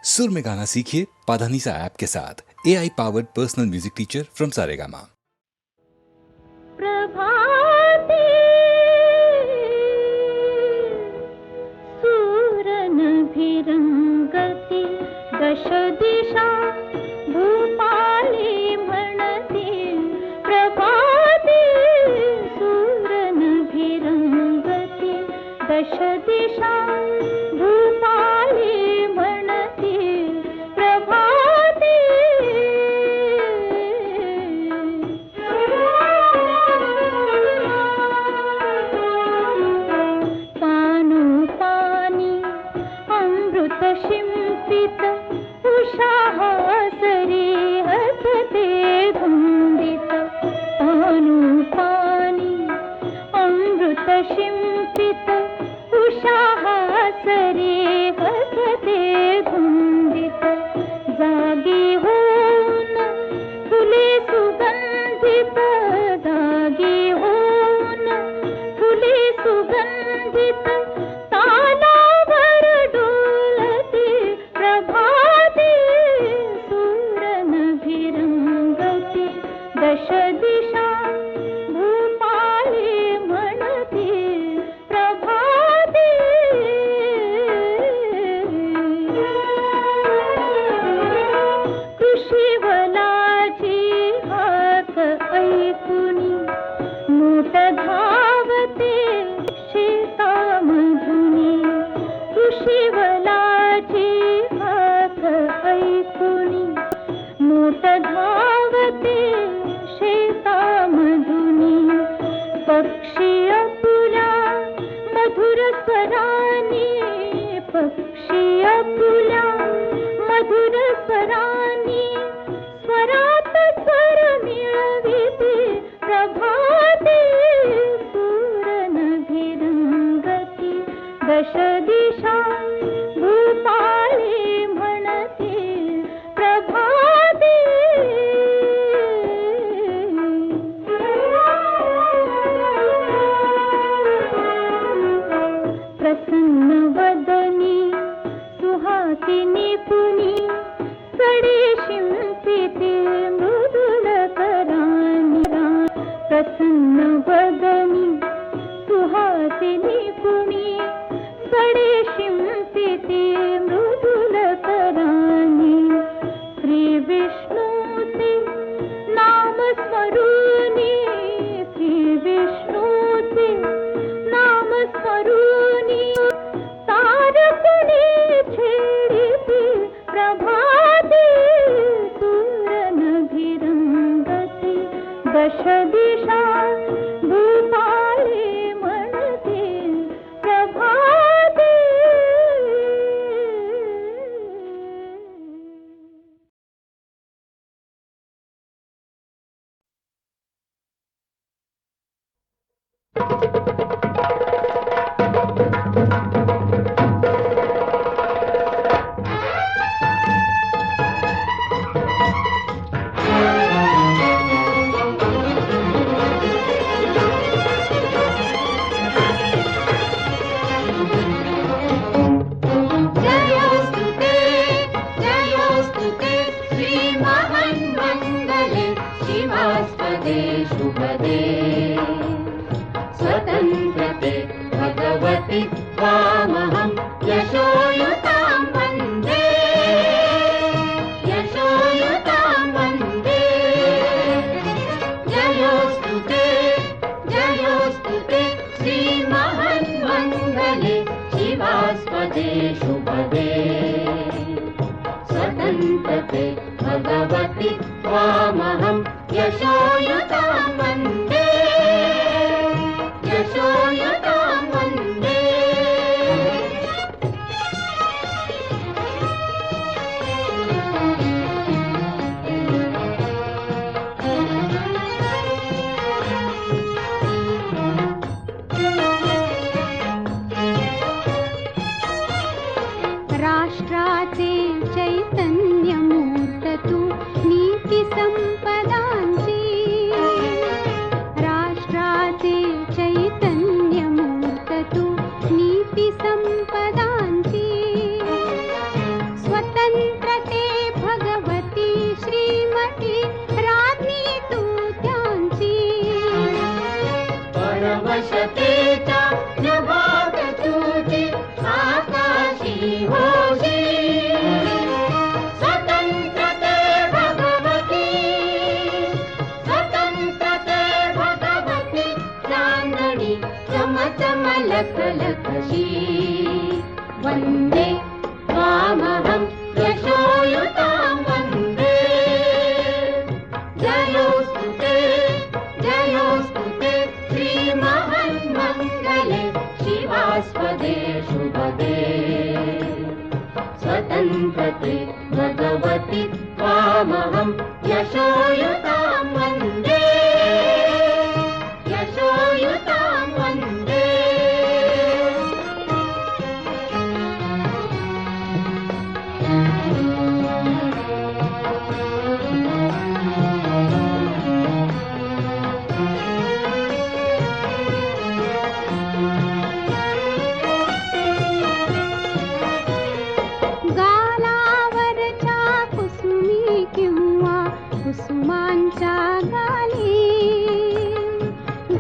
सुर में गाना सीखिए पाधानीसा ऐप के साथ। AI powered personal music teacher from Saregama. प्रभाते सूरनभिरंगती दश दिशा भूपाली म्हणते। प्रभाते सूरनभिरंगती दश दिशा भूपाली म्हणते। प्रभाते पानु पानी अमृत शिंपित उषाहासरी हसते धुंदित। पानु पानी अमृत शिंपित उषाहासरी हसते धुंदित। जागी होऊन फुले सुगंधित, जागी होऊन फुले सुगंधित तालावर डोलते। प्रभाते सूरनभिरंगती दश दिशा भूपाली म्हणते। प्रभाते कृषीवलाची हाक ऐकुनी मोठ धावते शेतामधुनी। कृषीवलाची हाक ऐकुनी मोठ धावते शेतामधुनी। पक्षी अपुल्या मधुर स्वरानी, पक्षी अपुल्या मधुर स्वरानी स्वरात स्वर मिळविते। प्रभाते सूरनभिरंगती दश दिशा भूपाली म्हणते। प्रभाते प्रसन्न वदनी सुहासिनी पुनी सडे शिंपिते मृदुल करानी। प्रसन्न वदनी सुहासिनी पुनी सडे शिंपिते मृदुल करानी। श्री विष्णूचे नाम स्मरूनी, श्री विष्णूचे नाम स्मरूनी तारकुणी छेडिते। प्रभाते सूरनभिरंगती दश दिशा भूपाली म्हणते। प्रभाते जयोस्तुते श्री महान्मङ्गले शिवास्पदे शुभदे। स्वतन्त्रते भगवति त्वामहं यशोयुतां वन्दे, यशोयुतां वन्दे। जयोस्तुते श्री महान्मङ्गले शिवास्पदे शुभदे। स्वतन्त्रते भगवति त्वामहं यशोयुतां वन्दे, यशोयुतां वन्दे। राष्ट्राचे चैतन्यमूर्त तू नीती संपदांची। राष्ट्राचे चैतन्यमूर्त तू नीती संपदांची। स्वतंत्र स्वतन्त्रते भगवति त्वामहं यशोयुतां वन्दे यशोयुतां वन्दे गालावरच्या कुसुमी किंवा कुसुमांच्या गाली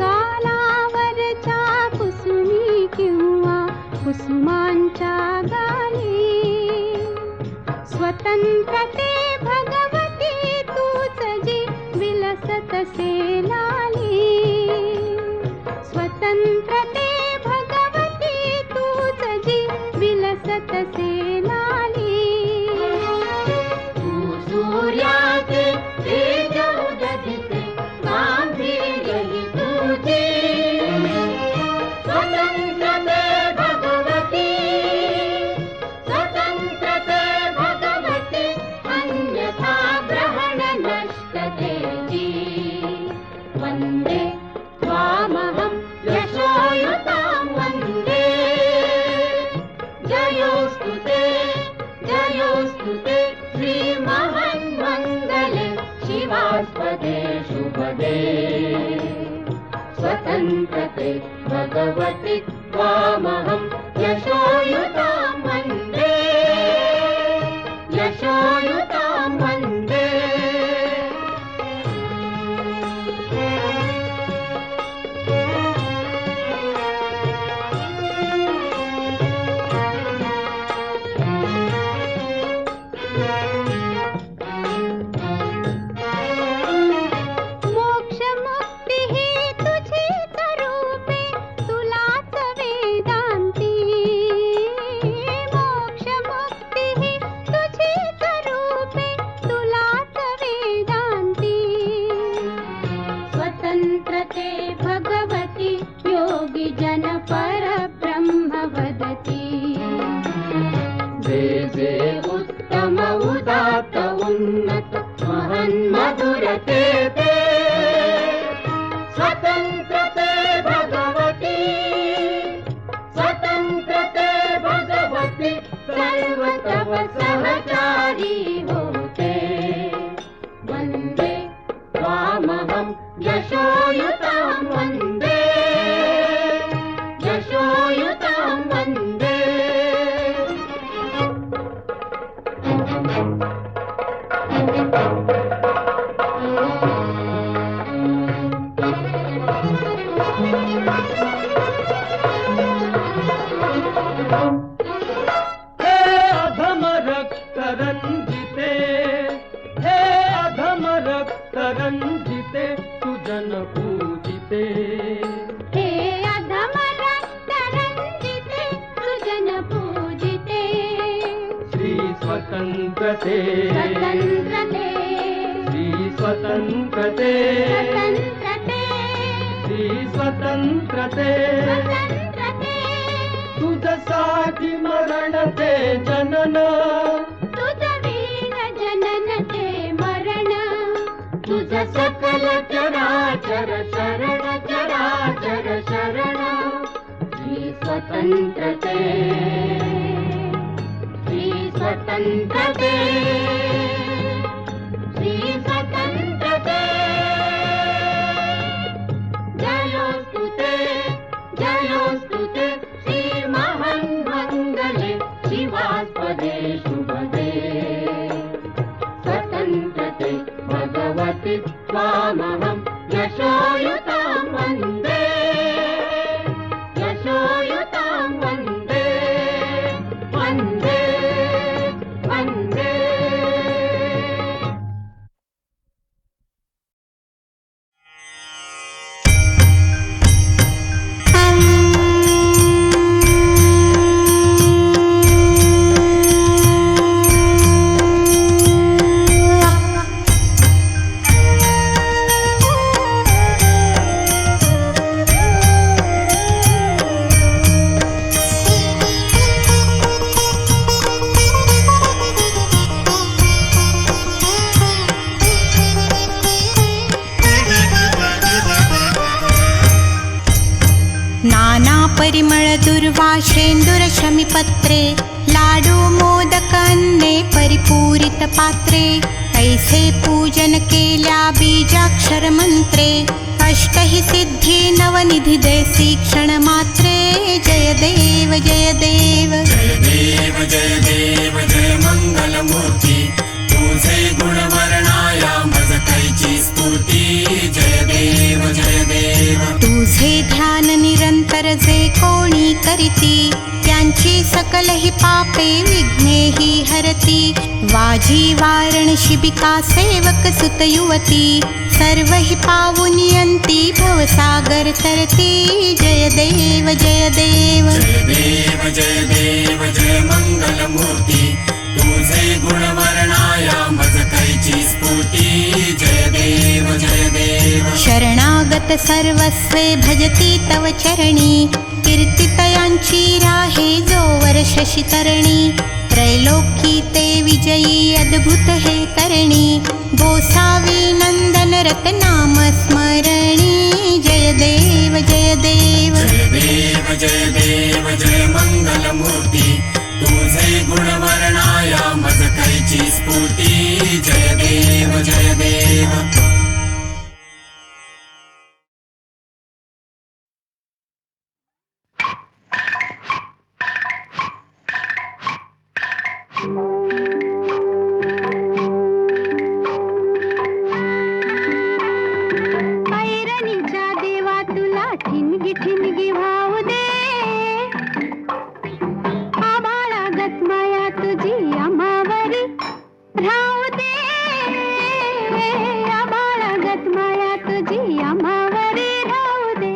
गालावरच्या कुसुमी किंवा कुसुमांच्या गाली स्वतंत्रते भगवती तूच जी विलसतसे लाली स्वतंत्रते भगवती तूच जी विलसतसे लाली तू सूर्याचे तेज उदगिसे गांभीर्य हि तुझे स्वतंत्रते भगवती अन्यथा ग्रहण नष्ट तेजी वन्दे त्वामहं यशोयुतां वन्दे जयोस्तु ते श्रीमहन्मङ्गले शिवास्पदे शुभदे स्वतन्त्रते भगवति त्वामहं यशोयुतां वन्दे यशोयुतां वन्दे मोक्ष मुक्ती ही तुझीच रूपे तुलाच वेदांती मोक्ष मुक्ती ही तुझीच रूपे तुलाच वेदांती स्वतंत्रते भगवती योगी जन परब्रह्म वदती जे जे उत्तम उदात्त उन्नत महन्मधुरते ते स्वतन्त्रते भगवती सर्व तव सहचारी होते वन्दे त्वामहं यशोयुतां वन्दे यशोयुतां वन्दे हे अधम रक्त रंजिते हे अधम रक्त रंजिते सुजन पूजिते हे अधम रक्त रंजिते सुजन पूजिते श्री स्वतंत्रते स्वतंत्रते श्री स्वतंत्रते स्वतंत्रते श्री स्वतंत्रते स्वतंत्रते तुझसाठी मरण ते जनन तुझ वीर जनन ते मरण तुझ सकल चराचर शरण चराचर शरण श्री स्वतंत्रते श्री स्वतंत्रते श्री स्वतंत्रते जयोस्तु ते श्रीमहन्मङ्गले शिवास्पदे शुभदे स्वतन्त्रते भगवति त्वामहं यशोयुतां वन्दे यशोयुतां वन्दे वन्दे वन्दे परिमळ दुर्वाशेंदुर शमीपत्रे लाडू मोदक अन्ने परिपूरित पात्रे ऐसे पूजन केल्या बीजाक्षर मंत्रे अष्टहि सिद्धी नवनिधी देसी क्षण मात्रे जय देव जय देव जय देव जय देव जय मंगल मूर्ती तुझे गुण वर्णाया मज कैची स्तुती जय देव जय देव तुझे ध्यान निरंतर जे कोणी करीती त्यांची सकल ही पापे विघ्नेहि हरती वाजी वारण शिबिका सेवक सुत युवती सर्व ही पावुनियंती भवसागर तरती जय देव जय देव जय देव जय देव जय मंगल मूर्ती तुझे गुण वर्णाया मज कैची स्फूर्ती जय देव जय देव शरणागत सर्वस्वे भजती तव चरणी कीर्तितयांची राहे जोवर शशितरणी त्रैलोकी ते विजयी अद्भुत हे करणी गोसावी नंदन रतनाम स्मरणी जय देव जय देव जय देव जय देव जय मंगल मूर्ती तुझे गुण वर्णाया मज कैची स्फूर्ती जय देव जय देव ऐरणीच्या देवा तुला ठिणगी ठिणगी वाहू दे आभाळागत माया तुझी आम्हावरी राहू दे आभाळागत माया तुझी आम्हावरी राहू दे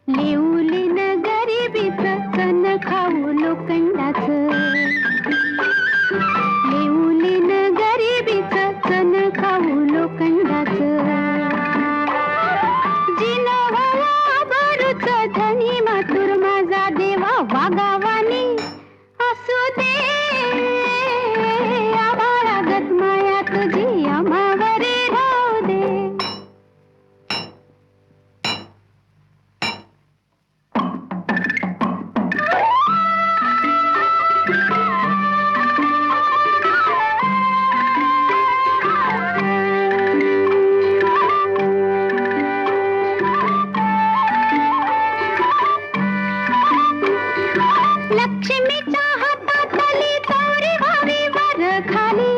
लिवलीन गरिबीचं कण खाऊ लोखंडाचं लिवलीन गरिबीचं कण खाऊ लोखंडाचं जिनवला भरूच धनी मातुर माझा देवा वागावानी असू दे आभाळागत माया तुझी आम्हावरी राहू दे लक्ष्मीच्या हातातली चौरी व्हावी वर खाली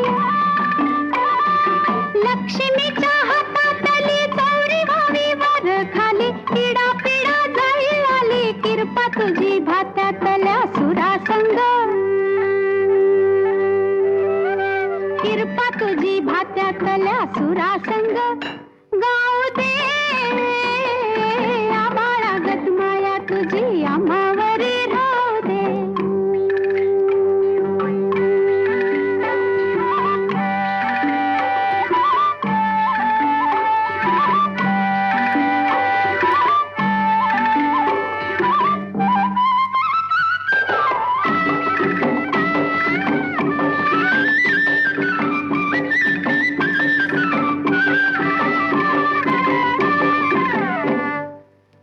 लक्ष्मीच्या हातातली चौरी व्हावी वर खाली पिढा पिढा जाईल आली किरपा तुझी भात्यातल्या सुरासंग किरपा तुझी भात्यातल्या सुरासंग गाऊ दे आभाळागत माया तुझी आम्हावरी राहू दे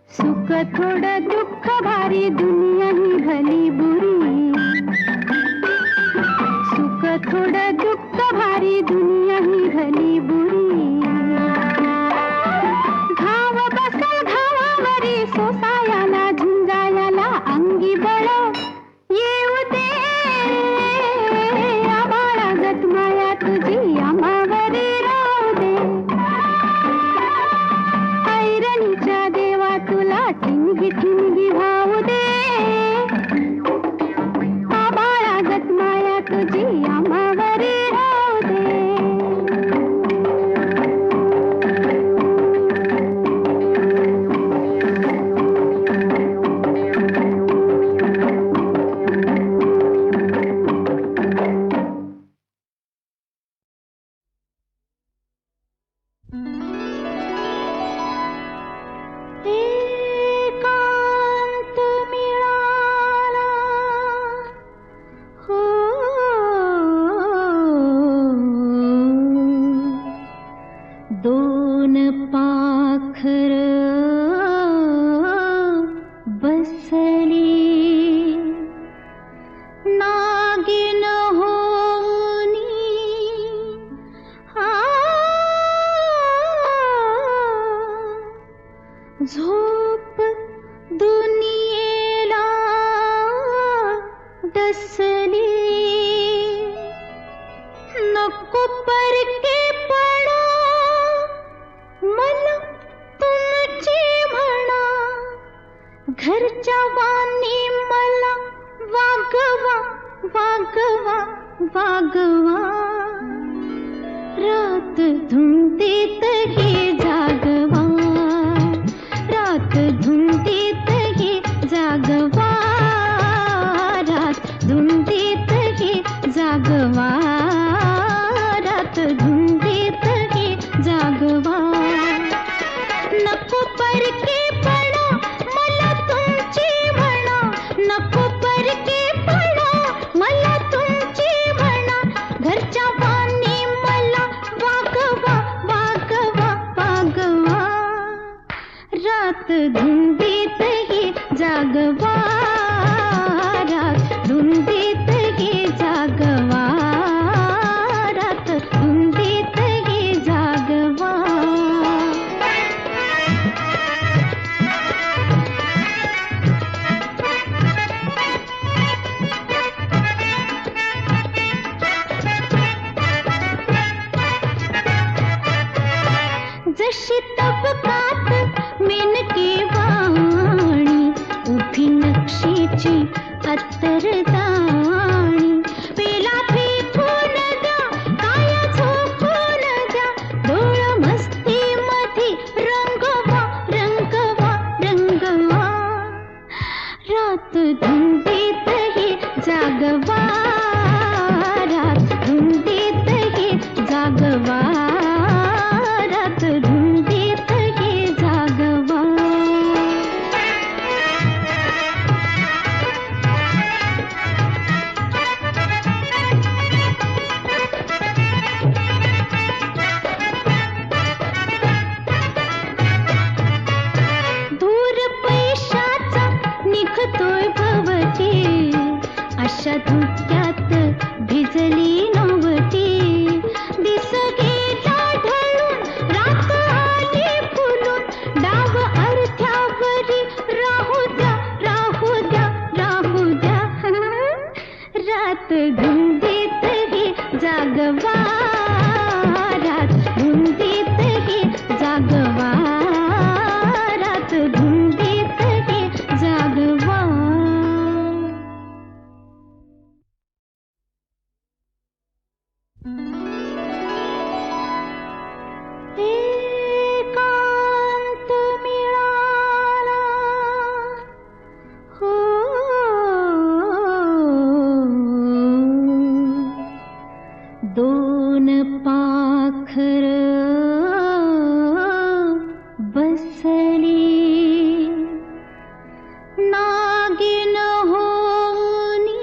सुख थोडं दुःख भारी दुनिया ही भली बुरी सुख थोडं दुःख भारी दुनिया ही भली बुरी घाव बसल घावावरी सोसायाला झुंजायाला अंगी बळ येऊ दे आभाळागत माया तुझी आम्हावरी राहू दे ऐरणीच्या देवा तुला ठिणगी ठिणगी वाहू दे आभाळागत माया तुझी आम्हावरी राहू दे दोन पाखर बसली नागिन होनी झोप दुनियेला डसली नको परके पडा मला तुमची म्हणा घरच्या वाणी मला वागवा वागवा वागवा रात धुंदीत ही जागवा रात धुंदीत ही जागवा रात धुंदीत ही जागवा रात धुंदीत ही जागवा नको परके पडा मला तुमची म्हणा नको परके पडा मला तुमची म्हणा घरच्या वाणी मला वागवा वागवा वागवा रात धुंदीत ही जागवा रात धुंदीत ही जागवा रात धुंदीत ही जागवा जशी तबकात मेनके वाणी उभी नक्षीची अत्तरदाणी पेला फेकून द्या काया झोपून द्या डोळ मस्ती मध्ये रंगवा रंगवा रंगवा रात धुंदीत ही जागवा रात धुंदीत ही जागवा रात धुंदीत ही जागवा दूर पैशाचा निघतोय भवती अशा धुक्यात भिजली नवती दिस गेला ढळून रात आली फुलून डाव अर्थ्यावरी राहू द्या राहू द्या राहू द्या रात धुंदीत ही जागवा रात धुंदीत ही जागवा रात धुंदीत ही जागवा एकांत मिळाला हो दोन पाखर बसली नागिन होनी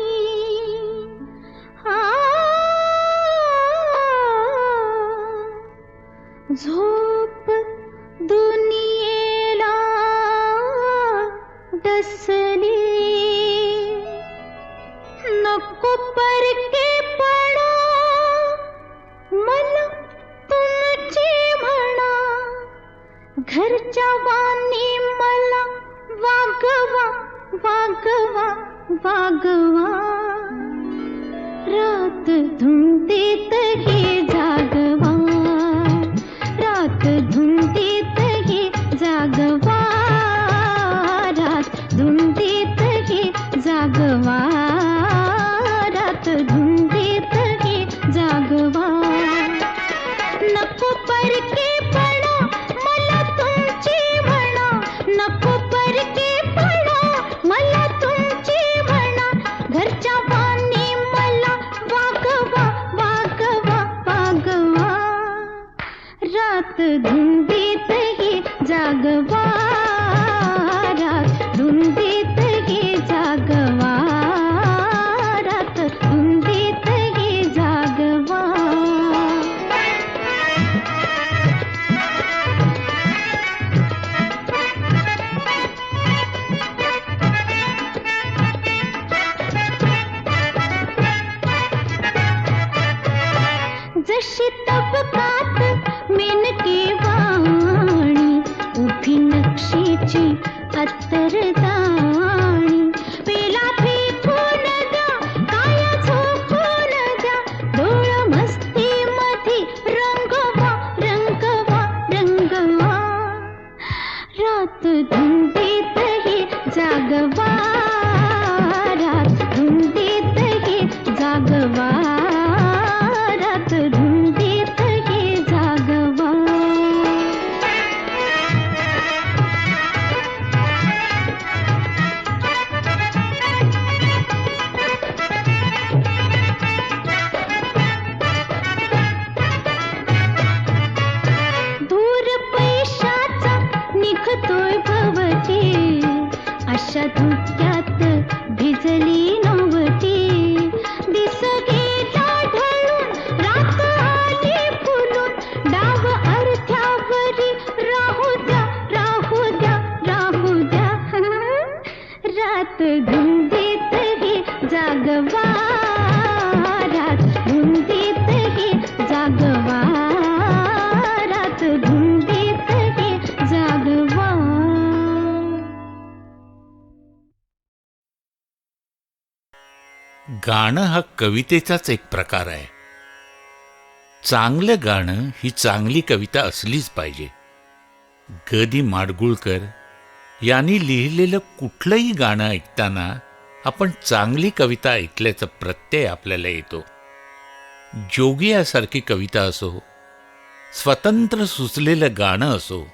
झोप दुनियेला डसली नको परके पडा मला तुमची म्हणा घरच्या वाणी मला वागवा वागवा वागवा रात धुंदीत ही जागवा रात धुंदीत ही जागवा रात धुंदीत ही जागवा रात धुंदीत ही जागवा नको परके पडा मला तुमची म्हणा नको परके पडा मला तुमची म्हणा घरच्या वाणी मला वागवा वागवा वागवा फुलाची अत्तरदाणी. वेला फेकून द्या, काया झोपून द्या, डोळ मस्ती मध्ये रंगवा रंगवा रंगवा. रात धुंदीतही जागवा, रात धुंदीतही जागवा, रात धुंदीतही जागवा. दूर पैशाचा निघतोय भवती, अशा धुक्यात भिजली नवती. दिस गेला ढळून, रात आली फुलून, डाव अर्थ्यावरी राहू द्या राहू द्या राहू द्या. रात धुंदीतही जागवा, रात धुंदीतही जागवा, रात धुंदीतही जागवा. गाणं हा कवितेचाच एक प्रकार आहे. चांगलं गाणं ही चांगली कविता असलीच पाहिजे. ग दी माडगुळकर यांनी लिहिलेलं कुठलंही गाणं ऐकताना आपण चांगली कविता ऐकल्याचा प्रत्यय आपल्याला येतो. जोगियासारखी कविता असो, स्वतंत्र सुचलेलं गाणं असो,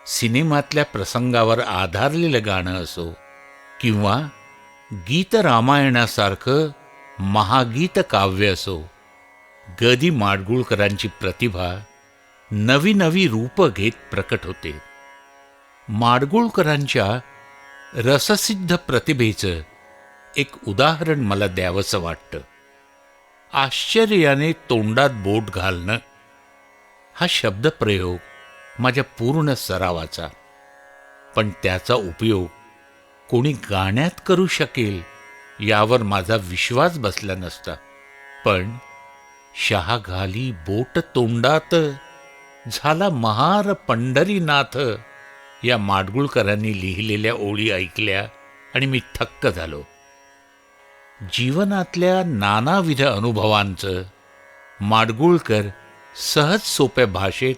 सिनेमातल्या प्रसंगावर आधारलेलं गाणं असो, किंवा गीत रामायणासारखं महागीत काव्य असो, ग दी माडगुळकरांची प्रतिभा नवी नवी रूप घेत प्रकट होते. माडगुळकरांच्या रससिद्ध प्रतिभेचं एक उदाहरण मला द्यावंसं वाटतं. आश्चर्याने तोंडात बोट घालणं हा शब्दप्रयोग माझ्या पूर्ण सरावाचा, पण त्याचा उपयोग कोणी गाण्यात करू शकेल यावर माझा विश्वास बसला नसता. पण शहा घाली बोट तोंडात, झाला महार पंढरीनाथ या माडगुळकरांनी लिहिलेल्या ओळी ऐकल्या आणि मी थक्क झालो. जीवनातल्या नानाविध अनुभवांचं माडगुळकर सहज सोप्या भाषेत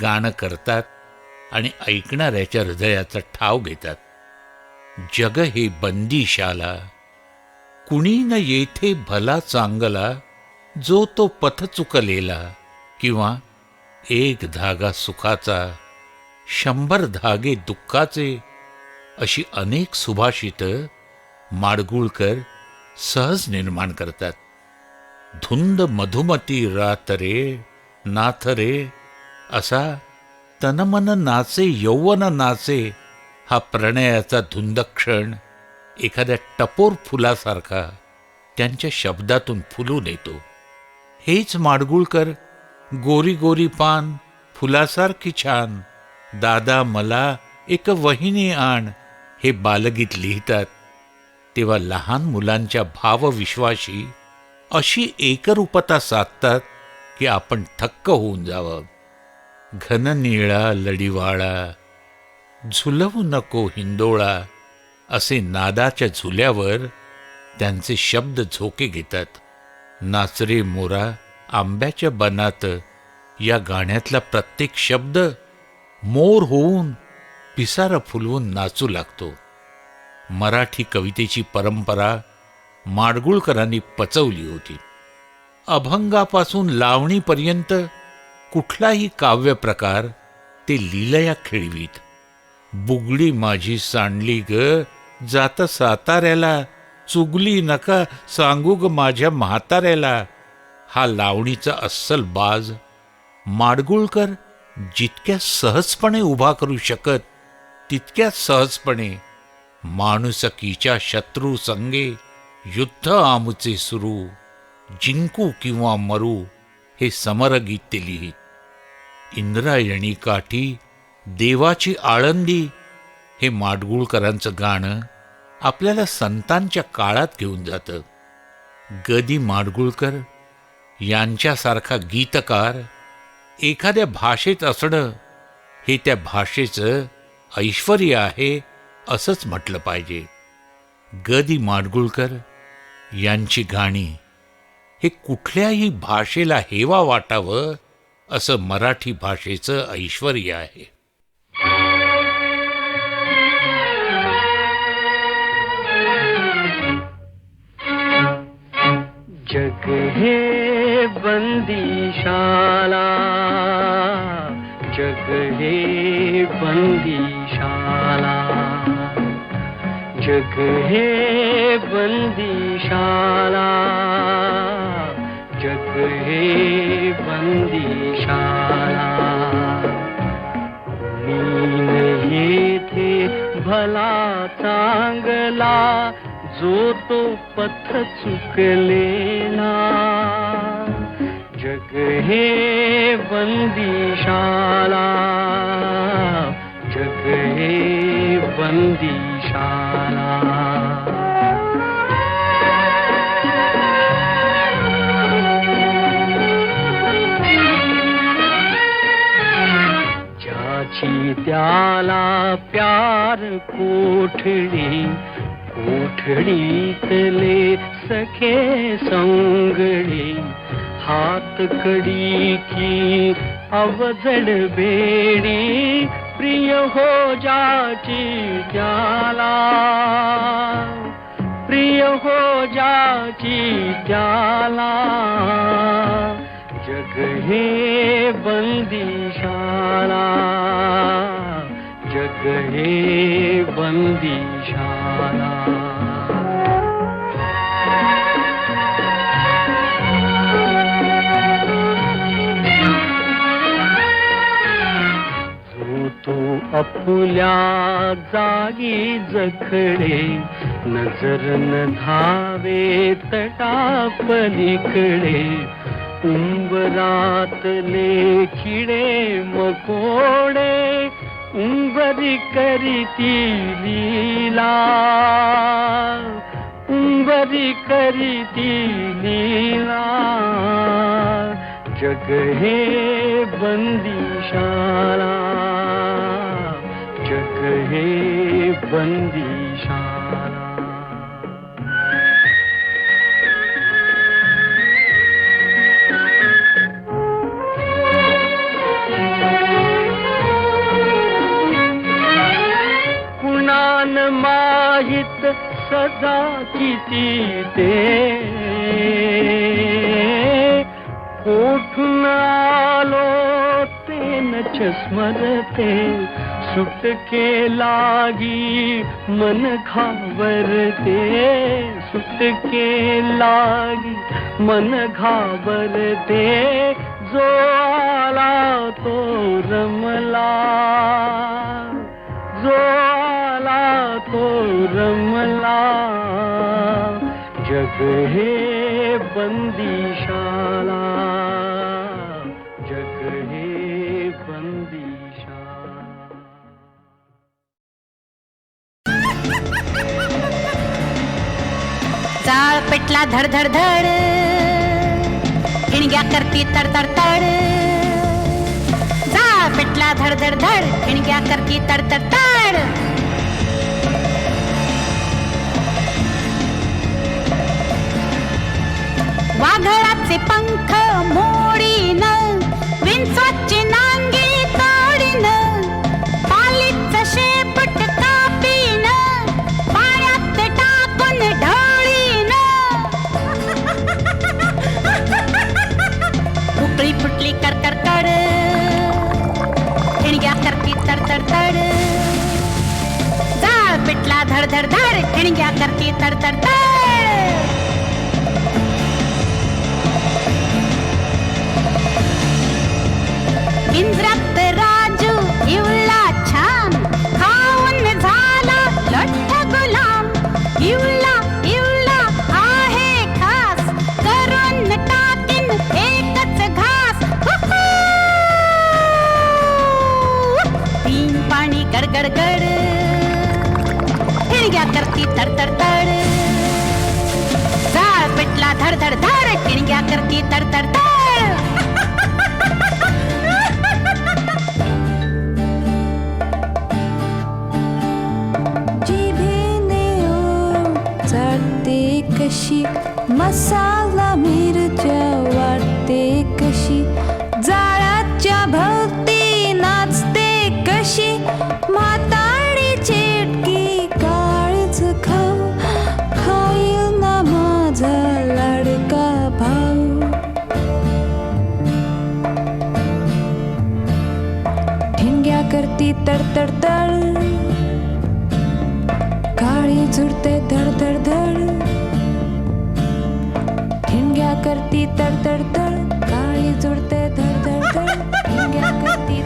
गाणं करतात आणि ऐकणाऱ्याच्या हृदयाचा ठाव घेतात. जग हे बंदीशाला, कुणी न येथे भला चांगला, जो तो पथ चुकलेला, किंवा एक धागा सुखाचा, 100 धागे दुःखाचे, अशी अनेक सुभाषितं माडगुळकर सहज निर्माण करतात. धुंद मधुमती रात रे नाथ रे, असा तनमन नाचे यौवन नाचे हा प्रणयाचा धुंद क्षण एखाद्या टपोर फुलासारखा त्यांच्या शब्दातून फुलून येतो. हेच माडगुळकर गोरी गोरी पान फुलासारखी छान, दादा मला एक वहिनी आण हे बालगीत लिहितात. तेव्हा लहान मुलांच्या भावविश्वाशी अशी एकरूपता साधतात की आपण थक्क होऊन जावं. घन निळा लढीवाळा, झुलवू नको हिंदोळा, असे नादाच्या झुल्यावर त्यांचे शब्द झोके घेतात. नाचरे मोरा आंब्याच्या बनात या गाण्यातला प्रत्येक शब्द मोर होऊन पिसारा फुलवून नाचू लागतो. मराठी कवितेची परंपरा माडगुळकरांनी पचवली होती. अभंगापासून लावणीपर्यंत कुठलाही काव्यप्रकार ते लीलया खेळवीत. बुगडी माझी सांडली ग जात साताऱ्याला, चुगली नका सांगू ग माझ्या म्हाताऱ्याला, हा लावणीचा अस्सल बाज माडगुळकर जितक्या सहजपणे उभा करू शकत तितक्याच सहजपणे माणुसकीच्या शत्रू संगे युद्ध आमुचे सुरू, जिंकू किंवा मरू हे समरगीत ते लिहित. इंद्रायणी काठी देवाची आळंदी हे माडगुळकरांचं गाणं आपल्याला संतांच्या काळात घेऊन जातं. ग दी माडगुळकर यांच्यासारखा गीतकार एखाद्या भाषेत असणं हे त्या भाषेचं ऐश्वर्य आहे असंच म्हटलं पाहिजे. ग दि माडगुळकर यांची गाणी हे कुठल्याही भाषेला हेवा वाटावं असं मराठी भाषेचं ऐश्वर्य आहे. जग हे बंदीशाला, जग हे बंदीशाला, जग हे बंदीशाला, जग हे बंदीशाला. कोणी येथे भला चांगला, जो तो पथ चुकलेला. जग हे बंदीशाला, जग हे बंदीशाला. ज्याची त्याला प्यार कोठडी, कोठडीतले सखे संगडी. हात कडी की अवजड बेडी, प्रिय हो जाची त्याला, प्रिय हो जाची त्याला. जग हे बंदीशाला, जग हे बंदीशाला. जो तो आपुल्या जागी जखडे, नजर न धावे तटापलीकडे. उंबरातले किडे मकोडे, उंबरी करीती लीला, उंबरी करीती लीला. जग हे बंदीशाला, जग हे बंदीशाला. कुणान माहित सजा किती ते, कोठून आलो ते नच स्मरते. सुटके लागी मन घाबरते, सुटके लागी मन घाबरते. जो आला तो रमला, जो आला तो रमला. जग हे बंदीशाला, जग हे बंदीशाला. जाळ पेटला धड धड धड, ठिणग्या करती तड तड तड. जाळ पेटला धड धड धड, ठिणग्या करती तड तड तड. वाघळाचे पंख मोडीन, विंचवाची नांगी तोडीन. पालीचं शेपट कापीन, पाण्यात टाकून ढवळीन. उकळी फुटली कर कर कड, ठिणग्या करती तड तड तड. जाळ पेटला धड धड धड, ठिणग्या करती तड तड तड. पिंजऱ्यात राजू इवला छान, खाऊन झाला लठ्ठ गुलाम. इवला इवला आहे खास, करून टाकीन एकच घास. तीन पाणी गडगड गड, ठिणग्या करती तड तड तड. जाळ पेटला धड धड धड, ठिणग्या करती तड तड तड. कशी मसाला मिरच्या वाटते कशी जाळाच्या भोवती नाचते कशी म्हातारी चेटकी काळीच खाऊ खाईल ना माझा लाडका भाऊ. ठिणग्या करती तडतडतड काळी जुडते धडधडधड ठिणग्या करती तडतडतड काळी जुडते धडधडधड ठिणग्या करती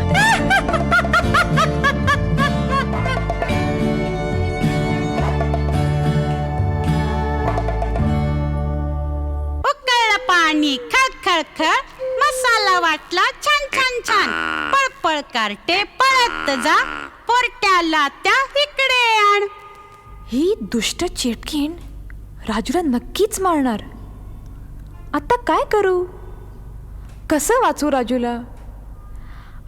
उकळलं पाणी खळखळखळ मसाला वाटला छान छान छान पळपळ कार्टे पळत जा पोरट्याला त्या इकडे आण. ही दुष्ट चेटकीण राजूला नक्कीच मारणार. आता काय करू? कसं वाचू राजूला?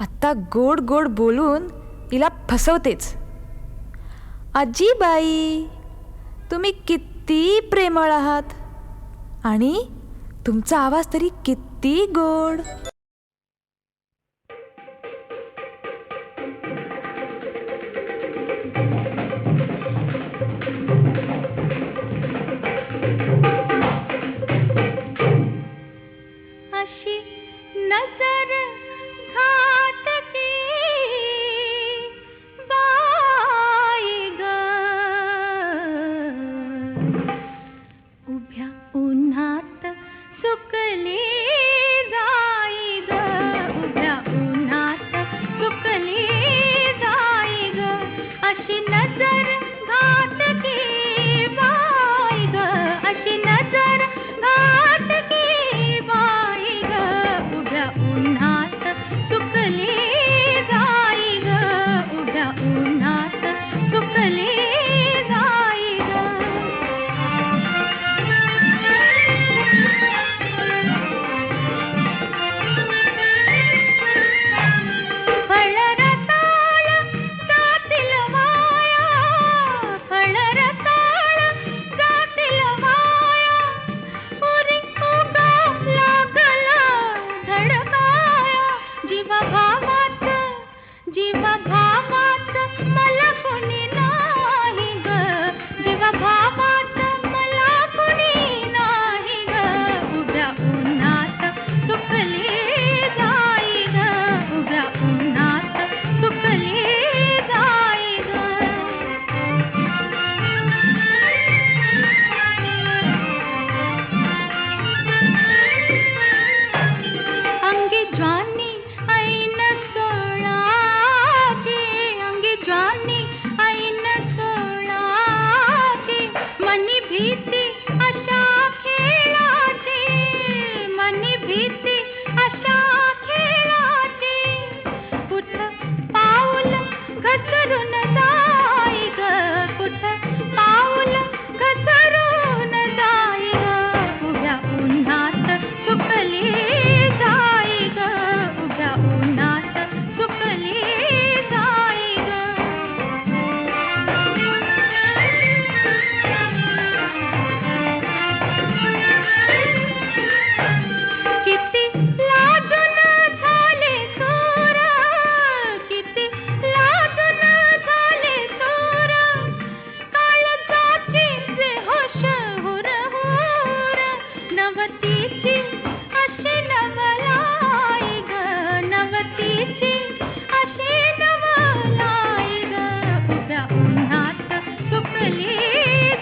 आता गोड गोड बोलून हिला फसवतेच. आजीबाई, तुम्ही किती प्रेमळ आहात आणि तुमचा आवाज तरी किती गोड. अशी नजर घातकी बाई ग उभ्या उन्हात सुकली जाई ग उभ्या उन्हात सुकली जाई ग अशी नजर घातकी बाई ग अशी नजर घातकी बाई ग उभ्या उन्हात सुकली जाई ग उभ्या उन्हात सुकली जाई ग. फळरताळ जातील वाया फळरताळ जातील वाया उरी उगा लागला धडकाया जीवा भावात मला कोणी नाही ग जीवा भावात मला कोणी नाही ग उभ्या उन्हात सुकली जाई ग उभ्या उन्हात सुकली जाई ग. अंगी ज्वानी ऐन सोळाची अंगी ज्वानी ऐन सोळाची मनी भीती अशा खेळाची मनी भीती अशा खेळाची कुठ पाऊल घसरून जाई ग कुठ पाऊल घसरून जाई ग उभ्या उन्हात सुकली जाई ग उभ्या उन्हात सुकली जाई ग. किती लाजून झाले चोर किती लाजून झाले चोर काळजाची जे होश हुर हुर नवतीची अशी नवलाई ग नवतीची अशी नवलाई ग उभ्या उन्हात सुकली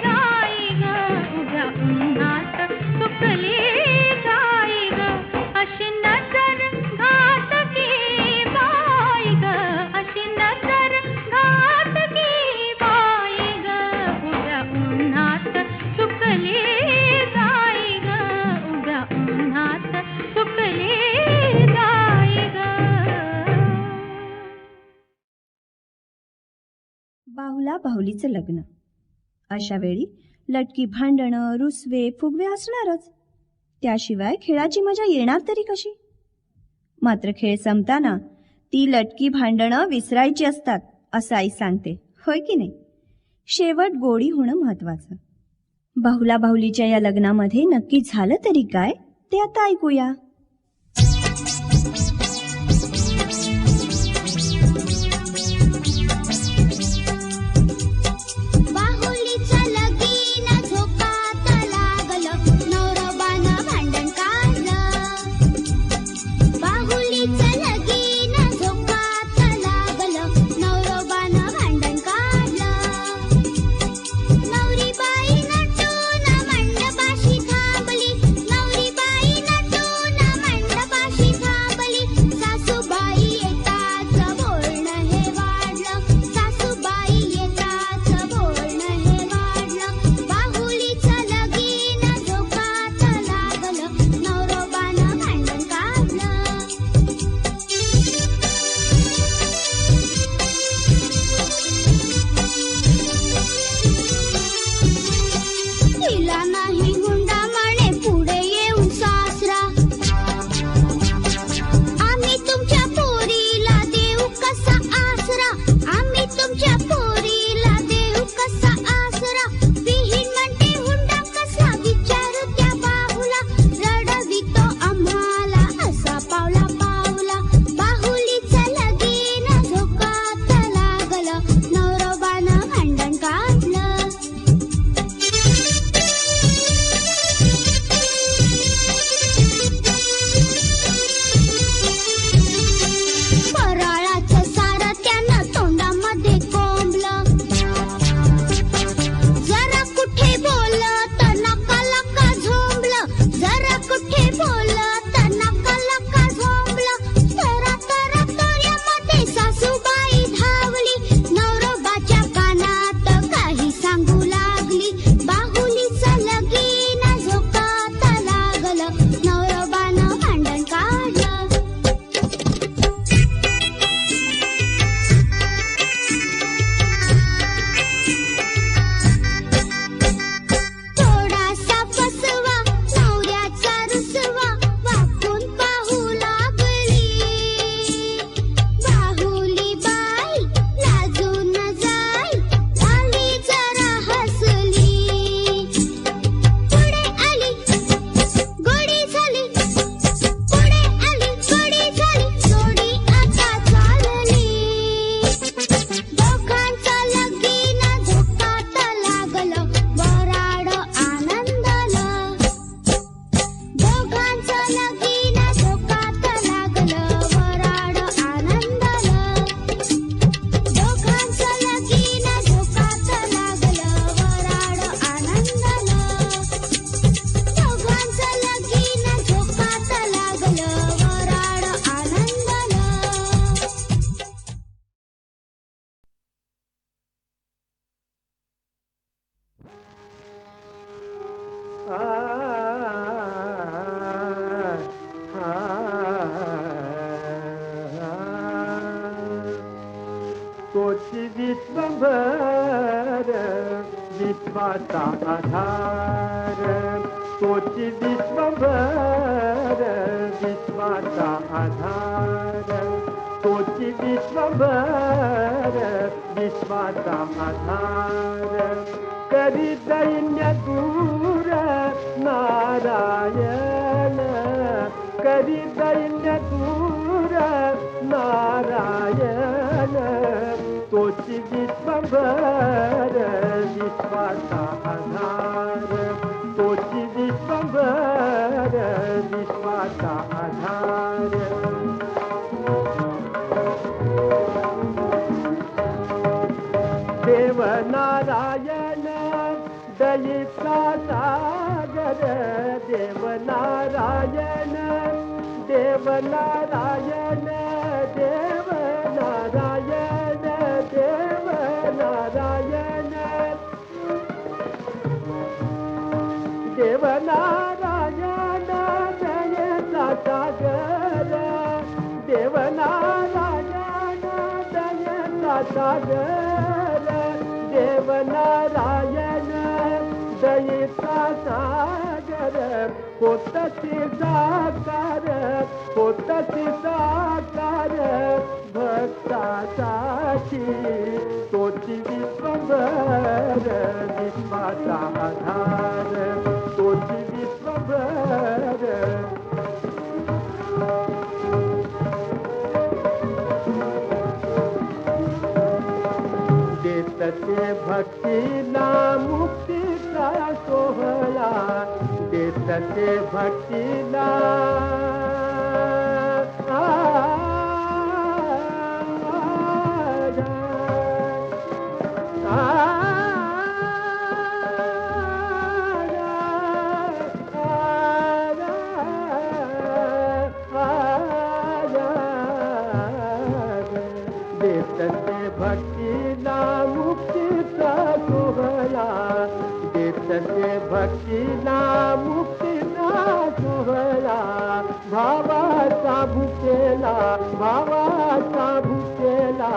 जाई ग उभ्या उन्हात सुकली जाई ग अशी नजर घातकी बाई ग अशी नजर घातकी बाई ग उभ्या उन्हात सुकली जाई ग उभ्या उन्हात सुकली जाई ग. बाहुला बाहुलीचं लग्न. अशा वेळी लटकी भांडणं रुसवे फुगवे असणारच. त्याशिवाय खेळाची मजा येणार तरी कशी? मात्र खेळ संपताना ती लटकी भांडणं विसरायची असतात असं आई सांगते, होय की नाही? शेवट गोडी होणं महत्वाचं. बाहुला बाहुलीच्या या लग्नामध्ये नक्की झालं तरी काय ते आता ऐकूया. तोची विश्वभर विश्वाचा आधार, तोची विश्वभर विश्वाचा आधार, तोची विश्वभर विश्वाचा आधार. करी दैन्य दूर नारायण, करी दैन्य दूर नारायण. तोची विश्वभर विश्वाचा आधार, तोची विश्वभर विश्वाचा आधार. देव नारायण दयेचा सागर, देव नारायण, देव नारायण, देव नारायण, देव नारायण, देव नारायण दयेचा सागर, देव नारायण दयेचा सागर, देव नारायण दयेचा सागर. कोतसी साकार, कोतसी साकार, भक्तासाठी तोच विश्वभर विश्वाचा आधार तोच विश्वभर देतते भक्तीला मुक्तीचा सोहळा देतते भक्तीला देतते भक्तीला मुक्तीचा सोहळा देतते भक्तीला मुक्तीचा सोहळा भावाचा भुकेला भावाचा भुकेला